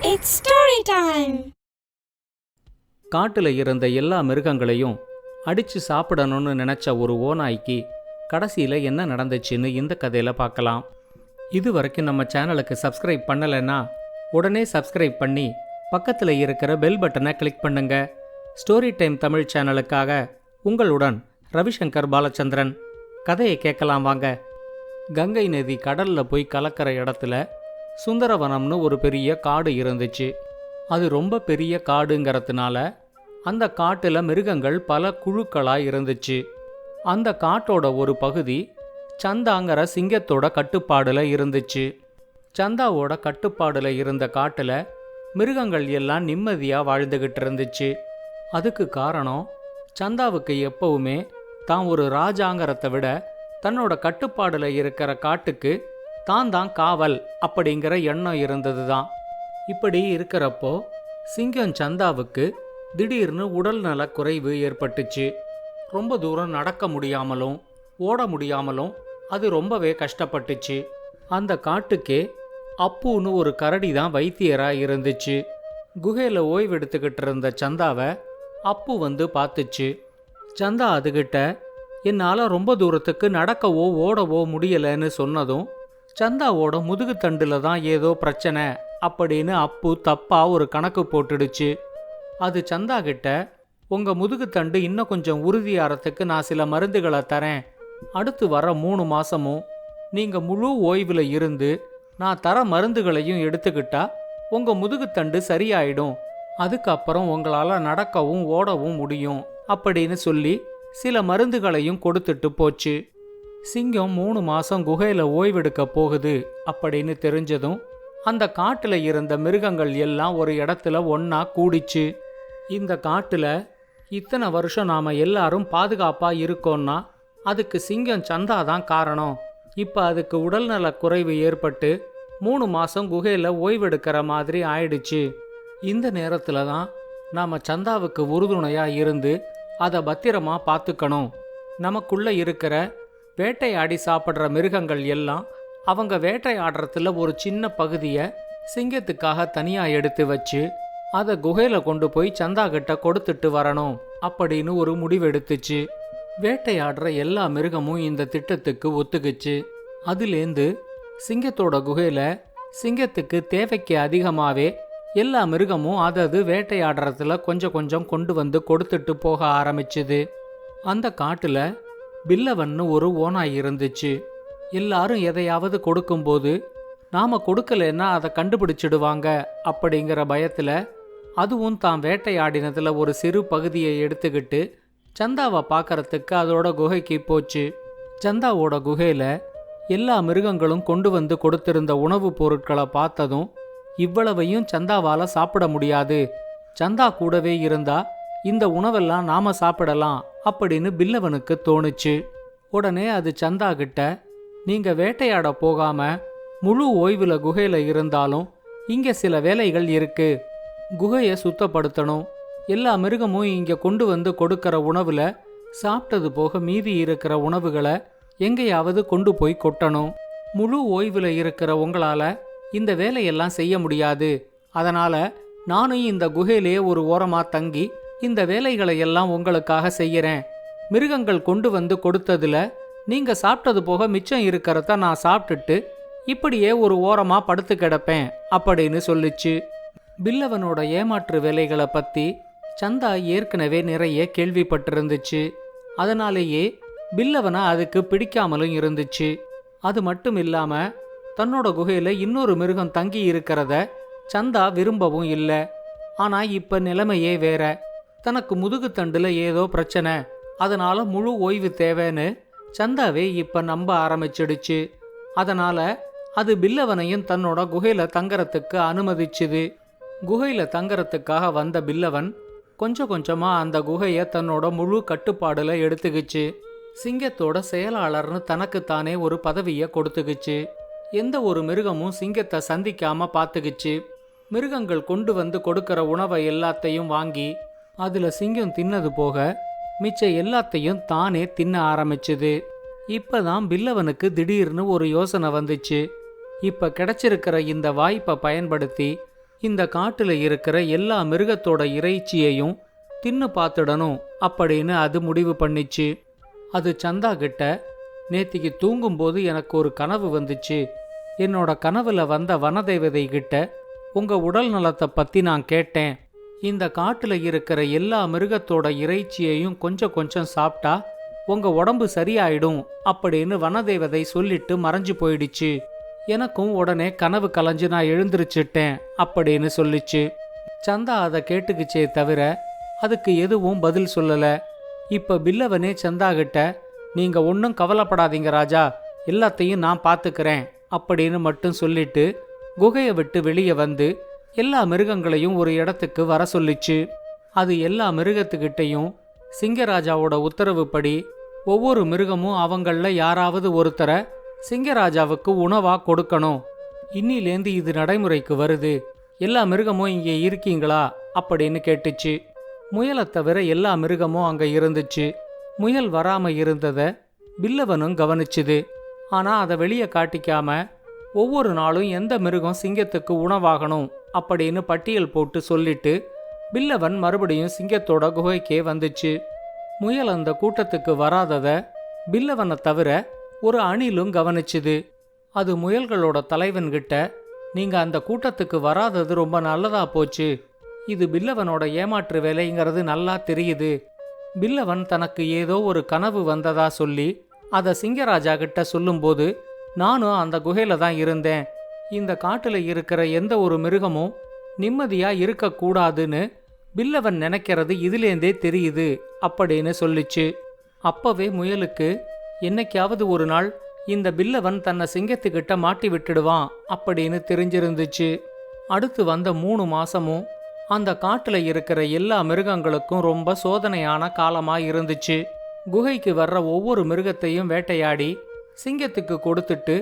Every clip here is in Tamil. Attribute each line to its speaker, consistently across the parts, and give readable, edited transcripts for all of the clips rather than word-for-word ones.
Speaker 1: It's story time.
Speaker 2: காட்டுல இருந்த எல்லா மிருகங்களையும் அடிச்சு சாப்பிடணும்னு நினைச்ச ஒரு ஓநாய்க்கு கடைசியில என்ன நடந்துச்சுன்னு இந்த கதையில பார்க்கலாம். இது வரைக்கும் நம்ம சேனலுக்கு சப்ஸ்கிரைப் பண்ணலைன்னா உடனே சப்ஸ்கிரைப் பண்ணி பக்கத்துல இருக்கிற பெல் பட்டனை கிளிக் பண்ணுங்க. ஸ்டோரி டைம் தமிழ் சேனலுக்காக உங்களுடன் ரவிசங்கர் பாலச்சந்திரன். கதையை கேட்கலாம் வாங்க. கங்கை நதி கடல்ல போய் கலக்கிற இடத்துல சுந்தரவனம்னு ஒரு பெரிய காடு இருந்துச்சு. அது ரொம்ப பெரிய காடுங்கிறதுனால அந்த காட்டுல மிருகங்கள் பல குழுக்களாக இருந்துச்சு. அந்த காட்டோட ஒரு பகுதி சந்தாங்கிற சிங்கத்தோட கட்டுப்பாடுல இருந்துச்சு. சந்தாவோட கட்டுப்பாடுல இருந்த காட்டுல மிருகங்கள் எல்லாம் நிம்மதியா வாழ்ந்துகிட்டு இருந்துச்சு. அதுக்கு காரணம், சந்தாவுக்கு எப்பவுமே தான் ஒரு ராஜாங்கிறத விட தன்னோட கட்டுப்பாடுல இருக்கிற காட்டுக்கு தான் காவல் அப்படிங்கிற எண்ணம் இருந்தது தான். இப்படி இருக்கிறப்போ சிங்கம் சந்தாவுக்கு திடீர்னு உடல் நல குறைவு ஏற்பட்டுச்சு. ரொம்ப தூரம் நடக்க முடியாமலும் ஓட முடியாமலும் அது ரொம்பவே கஷ்டப்பட்டுச்சு. அந்த காட்டுக்கே அப்புன்னு ஒரு கரடி தான் வைத்தியராக இருந்துச்சு. குகையில் ஓய்வெடுத்துக்கிட்டு இருந்த சந்தாவை அப்பு வந்து பார்த்துச்சு. சந்தா அதுகிட்ட என்னால் ரொம்ப தூரத்துக்கு நடக்கவோ ஓடவோ முடியலைன்னு சொன்னதும் சந்தாவோட முதுகு தண்டுல தான் ஏதோ பிரச்சனை அப்படின்னு அப்பு தப்பா ஒரு கணக்கு போட்டுடுச்சு. அது சந்தா கிட்ட, உங்க முதுகு தண்டு இன்னும் கொஞ்சம் உறுதியாகிறதுக்கு நான் சில மருந்துகளை தரேன். அடுத்து வர 3 மாசமும் நீங்க முழு ஓய்வில் இருந்து நான் தர மருந்துகளையும் எடுத்துக்கிட்டா உங்க முதுகுத்தண்டு சரியாயிடும். அதுக்கப்புறம் உங்களால நடக்கவும் ஓடவும் முடியும் அப்படின்னு சொல்லி சில மருந்துகளையும் கொடுத்துட்டு போச்சு. சிங்கம் 3 மாசம் குகையில ஓய்வெடுக்க போகுது அப்படின்னு தெரிஞ்சதும் அந்த காட்டுல இருந்த மிருகங்கள் எல்லாம் ஒரு இடத்துல ஒன்னா கூடிச்சு. இந்த காட்டுல இத்தனை வருஷம் நாம எல்லாரும் பாதுகாப்பா இருக்கோம்னா அதுக்கு சிங்கம் சந்தா தான் காரணம். இப்ப அதுக்கு உடல்நல குறைவு ஏற்பட்டு 3 மாசம் குகையில ஓய்வெடுக்கிற மாதிரி ஆயிடுச்சு. இந்த நேரத்துல தான் நாம சந்தாவுக்கு உறுதுணையா இருந்து அதை பத்திரமா பார்த்துக்கணும். நமக்குள்ள இருக்கிற வேட்டையாடி சாப்பிட்ற மிருகங்கள் எல்லாம் அவங்க வேட்டையாடுறதுல ஒரு சின்ன பகுதியை சிங்கத்துக்காக தனியாக எடுத்து வச்சு அதை குகையில் கொண்டு போய் சந்தா கிட்ட கொடுத்துட்டு வரணும் அப்படின்னு ஒரு முடிவெடுத்துச்சு. வேட்டையாடுற எல்லா மிருகமும் இந்த திட்டத்துக்கு ஒத்துக்குச்சு. அதுலேருந்து சிங்கத்தோட குகையில் சிங்கத்துக்கு தேவைக்கு அதிகமாகவே எல்லா மிருகமும் அதது வேட்டையாடுறதுல கொஞ்சம் கொஞ்சம் கொண்டு வந்து கொடுத்துட்டு போக ஆரம்பிச்சுது. அந்த காட்டுல பில்லவன்னு ஒரு ஓநாய் இருந்துச்சு. எல்லாரும் எதையாவது கொடுக்கும்போது நாம கொடுக்கலன்னா அதை கண்டுபிடிச்சிடுவாங்க அப்படிங்கிற பயத்துல அதுவும் தான் வேட்டையாடினதுல ஒரு சிறு பகுதியை எடுத்துக்கிட்டு சந்தாவை பார்க்கறதுக்கு அதோட குகைக்கு போச்சு. சந்தாவோட குகையில எல்லா மிருகங்களும் கொண்டு வந்து கொடுத்திருந்த உணவுப் பொருட்களை பார்த்ததும் இவ்வளவையும் சந்தாவால சாப்பிட முடியாது, சந்தா கூடவே இருந்தா இந்த உணவெல்லாம் நாம சாப்பிடலாம் அப்படின்னு பில்லவனுக்கு தோணுச்சு. உடனே அது சந்தா கிட்ட, நீங்க வேட்டையாட போகாம முழு ஓய்வுல குகையில இருந்தாலும் இங்க சில வேலைகள் இருக்கு. குகையை சுத்தப்படுத்தணும். எல்லா மிருகமும் இங்க கொண்டு வந்து கொடுக்கற உணவுல சாப்பிட்டது போக மீதி இருக்கிற உணவுகளை எங்கேயாவது கொண்டு போய் கொட்டணும். முழு ஓய்வுல இருக்கிற உங்களால இந்த வேலையெல்லாம் செய்ய முடியாது. அதனால நானும் இந்த குகையிலேயே ஒரு ஓரமா தங்கி இந்த வேலைகளை எல்லாம் உங்களுக்காக செய்யறேன். மிருகங்கள் கொண்டு வந்து கொடுத்ததுல நீங்க சாப்பிட்டது போக மிச்சம் இருக்கிறத நான் சாப்பிட்டுட்டு இப்படியே ஒரு ஓரமா படுத்து கிடப்பேன் அப்படின்னு சொல்லிச்சு. பில்லவனோட ஏமாற்று வேலைகளை பத்தி சந்தா ஏற்கனவே நிறைய கேள்விப்பட்டிருந்துச்சு. அதனாலேயே பில்லவனை அதுக்கு பிடிக்காமலும் இருந்துச்சு. அது மட்டும் இல்லாம தன்னோட குகையில இன்னொரு மிருகம் தங்கி இருக்கிறத சந்தா விரும்பவும் இல்லை. ஆனா இப்ப நிலைமையே வேற. தனக்கு முதுகு தண்டுல ஏதோ பிரச்சனை, அதனால முழு ஓய்வு தேவைன்னு சந்தாவே இப்ப நம்ப ஆரம்பிச்சிடுச்சு. அதனால அது பில்லவனையும் தன்னோட குகையில தங்கறதுக்கு அனுமதிச்சுது. குகையில தங்கறதுக்காக வந்த பில்லவன் கொஞ்சம் கொஞ்சமா அந்த குகைய தன்னோட முழு கட்டுப்பாடுல எடுத்துக்கிச்சு. சிங்கத்தோட செயலாளர்னு தனக்குத்தானே ஒரு பதவியை கொடுத்துக்குச்சு. எந்த ஒரு மிருகமும் சிங்கத்தை சந்திக்காம பார்த்துக்குச்சு. மிருகங்கள் கொண்டு வந்து கொடுக்கற உணவை எல்லாத்தையும் வாங்கி அதுல சிங்கம் தின்னது போக மிச்ச எல்லாத்தையும் தானே தின்ன ஆரம்பிச்சுது. இப்பதான் பில்லவனுக்கு திடீர்னு ஒரு யோசனை வந்துச்சு. இப்ப கிடைச்சிருக்கிற இந்த வாய்ப்பை பயன்படுத்தி இந்த காட்டுல இருக்கிற எல்லா மிருகத்தோட இறைச்சியையும் தின்னு பார்த்துடணும் அப்படின்னு அது முடிவு பண்ணிச்சு. அது சந்தா கிட்ட, நேத்திக்கு தூங்கும்போது எனக்கு ஒரு கனவு வந்துச்சு. என்னோட கனவுல வந்த வனதேவதை கிட்ட உங்க உடல் நலத்தை பத்தி நான் கேட்டேன். இந்த காட்டுல இருக்கிற எல்லா மிருகத்தோட இறைச்சியையும் கொஞ்சம் கொஞ்சம் சாப்பிட்டா உங்க உடம்பு சரியாயிடும் அப்படின்னு வனதேவதை சொல்லிட்டு மறைஞ்சு போயிடுச்சு. எனக்கும் உடனே கனவு கலைஞ்சு நான் எழுந்திருச்சிட்டேன் அப்படின்னு சொல்லிச்சு. சந்தா அதை கேட்டுக்குச்சே தவிர அதுக்கு எதுவும் பதில் சொல்லல. இப்ப பில்லவனே சந்தா கிட்ட, நீங்க ஒன்றும் கவலைப்படாதீங்க ராஜா, எல்லாத்தையும் நான் பார்த்துக்கிறேன் அப்படின்னு மட்டும் சொல்லிட்டு குகையை விட்டு வெளியே வந்து எல்லா மிருகங்களையும் ஒரு இடத்துக்கு வர சொல்லிச்சு. அது எல்லா மிருகத்துக்கிட்டையும் சிங்கராஜாவோட உத்தரவுப்படி ஒவ்வொரு மிருகமும் அவங்கள யாராவது ஒருத்தரை சிங்கராஜாவுக்கு உணவா கொடுக்கணும். இன்னிலேந்து இது நடைமுறைக்கு வருது. எல்லா மிருகமும் இங்கே இருக்கீங்களா அப்படின்னு கேட்டுச்சு. முயலை தவிர எல்லா மிருகமும் அங்க இருந்துச்சு. முயல் வராம இருந்தத பில்லவனும் கவனிச்சுது. ஆனா அதை வெளியே காட்டிக்காம ஒவ்வொரு நாளும் எந்த மிருகம் சிங்கத்துக்கு உணவாகணும் அப்படின்னு பட்டியல் போட்டு சொல்லிட்டு பில்லவன் மறுபடியும் சிங்கத்தோட குகைக்கே வந்துச்சு. முயல் அந்த கூட்டத்துக்கு வராதத பில்லவனை தவிர ஒரு அணிலும் கவனிச்சுது. அது முயல்களோட தலைவன்கிட்ட, நீங்க அந்த கூட்டத்துக்கு வராதது ரொம்ப நல்லதா போச்சு. இது பில்லவனோட ஏமாற்று வேலைங்கிறது நல்லா தெரியுது. பில்லவன் தனக்கு ஏதோ ஒரு கனவு வந்ததா சொல்லி அதை சிங்கராஜா கிட்ட சொல்லும்போது நானும் அந்த குகையில தான் இருந்தேன். இந்த காட்டுல இருக்கிற எந்த ஒரு மிருகமும் நிம்மதியா இருக்கக்கூடாதுன்னு பில்லவன் நினைக்கிறது இதுலேருந்தே தெரியுது அப்படின்னு சொல்லிச்சு. அப்பவே முயலுக்கு என்னைக்காவது ஒரு நாள் இந்த பில்லவன் தன்னை சிங்கத்துக்கிட்ட மாட்டி விட்டுடுவான் அப்படின்னு தெரிஞ்சிருந்துச்சு. அடுத்து வந்த 3 மாசமும் அந்த காட்டுல இருக்கிற எல்லா மிருகங்களுக்கும் ரொம்ப சோதனையான காலமா இருந்துச்சு. குகைக்கு வர்ற ஒவ்வொரு மிருகத்தையும் வேட்டையாடி சிங்கத்துக்கு கொடுத்துட்டு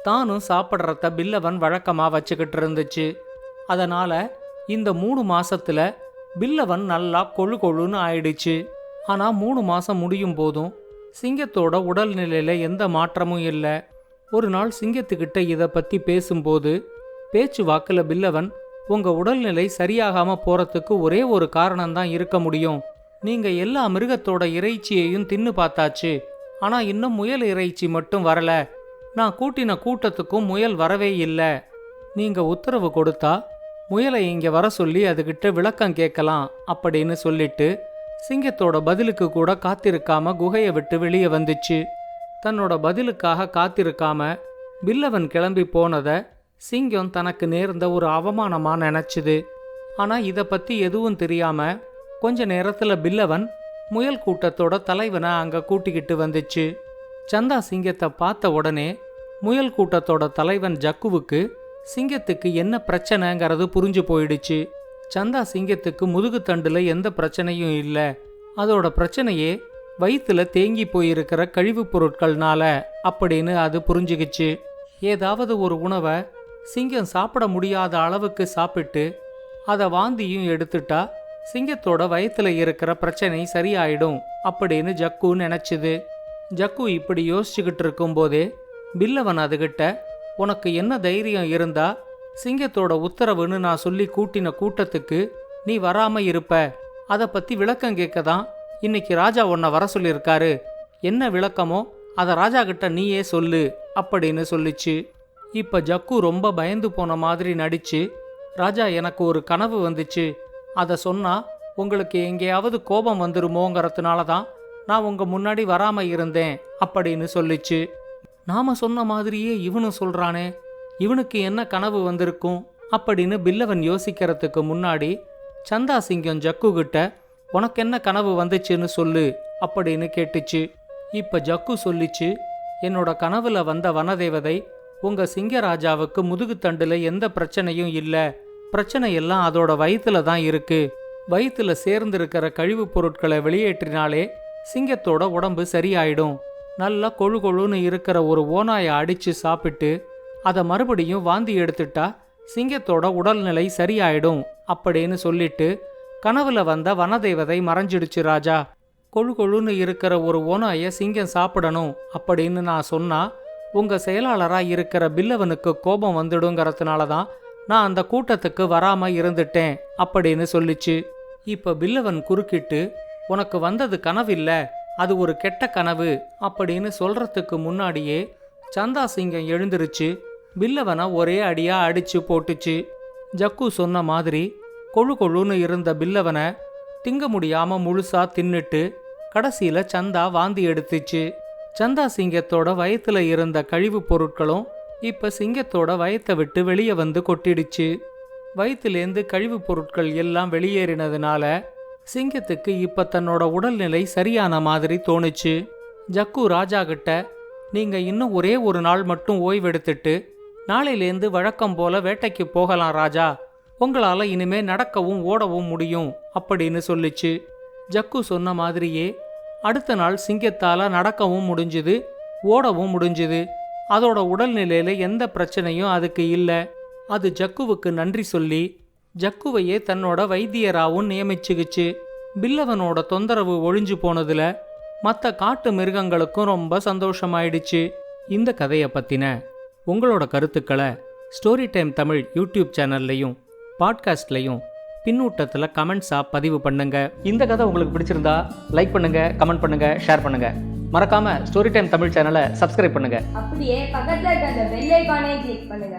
Speaker 2: தானும் சாப்பிட்றத பில்லவன் வழக்கமா வச்சுக்கிட்டு இருந்துச்சு. அதனால இந்த 3 மாசத்துல பில்லவன் நல்லா கொழு கொழுன்னு ஆயிடுச்சு. ஆனா 3 மாசம் முடியும் போதும் சிங்கத்தோட உடல்நிலையில எந்த மாற்றமும் இல்லை. ஒரு நாள் சிங்கத்துக்கிட்ட இதை பத்தி பேசும்போது பேச்சு வாக்குல பில்லவன், உங்க உடல்நிலை சரியாகாம போறதுக்கு ஒரே ஒரு காரணம்தான் இருக்க முடியும். நீங்க எல்லா மிருகத்தோட இறைச்சியையும் தின்னு பார்த்தாச்சு. ஆனா இன்னும் முயல் இறைச்சி மட்டும் வரல. நான் கூட்டின கூட்டத்துக்கும் முயல் வரவே இல்லை. நீங்க உத்தரவு கொடுத்தா முயலை இங்க வர சொல்லி அதுகிட்ட விளக்கம் கேட்கலாம் அப்படின்னு சொல்லிட்டு சிங்கத்தோட பதிலுக்கு கூட காத்திருக்காம குகையை விட்டு வெளியே வந்துச்சு. தன்னோட பதிலுக்காக காத்திருக்காம பில்லவன் கிளம்பி போனத சிங்கம் தனக்கு நேர்ந்த ஒரு அவமானமா நினைச்சுது. ஆனா இத பத்தி எதுவும் தெரியாம கொஞ்ச நேரத்துல பில்லவன் முயல் கூட்டத்தோட தலைவனை அங்க கூட்டிக்கிட்டு வந்துச்சு. சந்தா சிங்கத்தை பார்த்த உடனே முயல் கூட்டத்தோட தலைவன் ஜக்குவுக்கு சிங்கத்துக்கு என்ன பிரச்சனைங்கிறது புரிஞ்சு போயிடுச்சு. சந்தா சிங்கத்துக்கு முதுகுத்தண்டுல எந்த பிரச்சனையும் இல்லை. அதோட பிரச்சனையே வயிற்றுல தேங்கி போயிருக்கிற கழிவுப் பொருட்கள்னால அப்படின்னு அது புரிஞ்சுக்கிச்சு. ஏதாவது ஒரு உணவை சிங்கம் சாப்பிட முடியாத அளவுக்கு சாப்பிட்டு அதை வாந்தியும் எடுத்துட்டா சிங்கத்தோட வயிற்றுல இருக்கிற பிரச்சனை சரியாயிடும் அப்படின்னு ஜக்கு நினைச்சுது. ஜக்கு இப்படி யோசிச்சுக்கிட்டு இருக்கும்போதே பில்லவன் அதுகிட்ட, உனக்கு என்ன தைரியம் இருந்தா சிங்கத்தோட உத்தரவுன்னு நான் சொல்லி கூட்டின கூட்டத்துக்கு நீ வராம இருப்ப? அதை பத்தி விளக்கம் கேட்க தான் இன்னைக்கு ராஜா உன்னை வர சொல்லியிருக்காரு. என்ன விளக்கமோ அதை ராஜா கிட்ட நீயே சொல்லு அப்படின்னு சொல்லிச்சு. இப்ப ஜக்கு ரொம்ப பயந்து போன மாதிரி நடிச்சு, ராஜா எனக்கு ஒரு கனவு வந்துச்சு. அதை சொன்னா உங்களுக்கு எங்கேயாவது கோபம் வந்துருமோங்கிறதுனால தான் நான் உங்க முன்னாடி வராம இருந்தேன் அப்படின்னு சொல்லிச்சு. நாம சொன்ன மாதிரியே இவனும் சொல்றானே, இவனுக்கு என்ன கனவு வந்திருக்கும் அப்படின்னு பில்லவன் யோசிக்கிறதுக்கு முன்னாடி சந்தா சிங்கம் ஜக்கு கிட்ட, உனக்கு என்ன கனவு வந்துச்சுன்னு சொல்லு அப்படின்னு கேட்டுச்சு. இப்ப ஜக்கு சொல்லிச்சு, என்னோட கனவுல வந்த வனதேவதை உங்க சிங்கராஜாவுக்கு முதுகுத்தண்டுல எந்த பிரச்சனையும் இல்ல, பிரச்சனை எல்லாம் அதோட வயிற்றுல தான் இருக்கு. வயிற்றுல சேர்ந்திருக்கிற கழிவுப் பொருட்களை வெளியேற்றினாலே சிங்கத்தோட உடம்பு சரியாயிடும். நல்லா கொழு கொழுன்னு இருக்கிற ஒரு ஓநாயை அடிச்சு சாப்பிட்டு அதை மறுபடியும் வாந்தி எடுத்துட்டா சிங்கத்தோட உடல்நிலை சரியாயிடும் அப்படின்னு சொல்லிட்டு கனவுல வந்த வனதேவதை மறைஞ்சிடுச்சு ராஜா. கொழு கொழுன்னு இருக்கிற ஒரு ஓநாயை சிங்கம் சாப்பிடணும் அப்படின்னு நான் சொன்னா உங்க செயலாளராக இருக்கிற பில்லவனுக்கு கோபம் வந்துடுங்கிறதுனால தான் நான் அந்த கூட்டத்துக்கு வராம இருந்துட்டேன் அப்படின்னு சொல்லிச்சு. இப்ப பில்லவன் குறுக்கிட்டு, உனக்கு வந்தது கனவில்ல, அது ஒரு கெட்ட கனவு அப்படின்னு சொல்றதுக்கு முன்னாடியே சந்தா சிங்கம் எழுந்திருச்சு பில்லவனை ஒரே அடியா அடிச்சு போட்டுச்சு. ஜக்கு சொன்ன மாதிரி கொழு கொழுன்னு இருந்த பில்லவனை திங்க முடியாம முழுசா தின்னுட்டு கடைசியில சந்தா வாந்தி எடுத்துச்சு. சந்தா சிங்கத்தோட வயத்துல இருந்த கழிவுப் பொருட்களும் இப்ப சிங்கத்தோட வயத்தை விட்டு வெளியே வந்து கொட்டிடுச்சு. வயிற்றுலேருந்து கழிவுப் பொருட்கள் எல்லாம் வெளியேறினதுனால சிங்கத்துக்கு இப்ப தன்னோட உடல்நிலை சரியான மாதிரி தோணுச்சு. ஜக்கு ராஜா கிட்ட, நீங்க இன்னும் ஒரே ஒரு நாள் மட்டும் ஓய்வெடுத்துட்டு நாளையிலேருந்து வழக்கம் போல வேட்டைக்கு போகலாம் ராஜா, உங்களால இனிமே நடக்கவும் ஓடவும் முடியும் அப்படின்னு சொல்லிச்சு. ஜக்கு சொன்ன மாதிரியே அடுத்த நாள் சிங்கத்தால நடக்கவும் முடிஞ்சுது, ஓடவும் முடிஞ்சுது. அதோட உடல்நிலையில எந்த பிரச்சனையும் அதுக்கு இல்லை. அது ஜக்குவுக்கு நன்றி சொல்லி ஜக்குவையே தன்னோட வைத்தியராவும் நியமிச்சுக்குச்சு. பில்லவனோட தொந்தரவு ஒழிஞ்சு போனதுல மற்ற காட்டு மிருகங்களுக்கும் ரொம்ப சந்தோஷமாயிடுச்சு. இந்த கதையை பத்தின உங்களோட கருத்துக்களை ஸ்டோரி டைம் தமிழ் யூடியூப் சேனல்லையும் பாட்காஸ்ட்லையும் பின்னூட்டத்தில் கமெண்ட்ஸாக பதிவு பண்ணுங்க. இந்த கதை உங்களுக்கு பிடிச்சிருந்தா லைக் பண்ணுங்க, கமெண்ட் பண்ணுங்க, ஷேர் பண்ணுங்க. மறக்காம ஸ்டோரி டைம் தமிழ் சேனலை சப்ஸ்கிரைப் பண்ணுங்க.
Speaker 1: அப்படியே பக்கத்துல இருக்க அந்த பெல் ஐகானை கிளிக் பண்ணுங்க.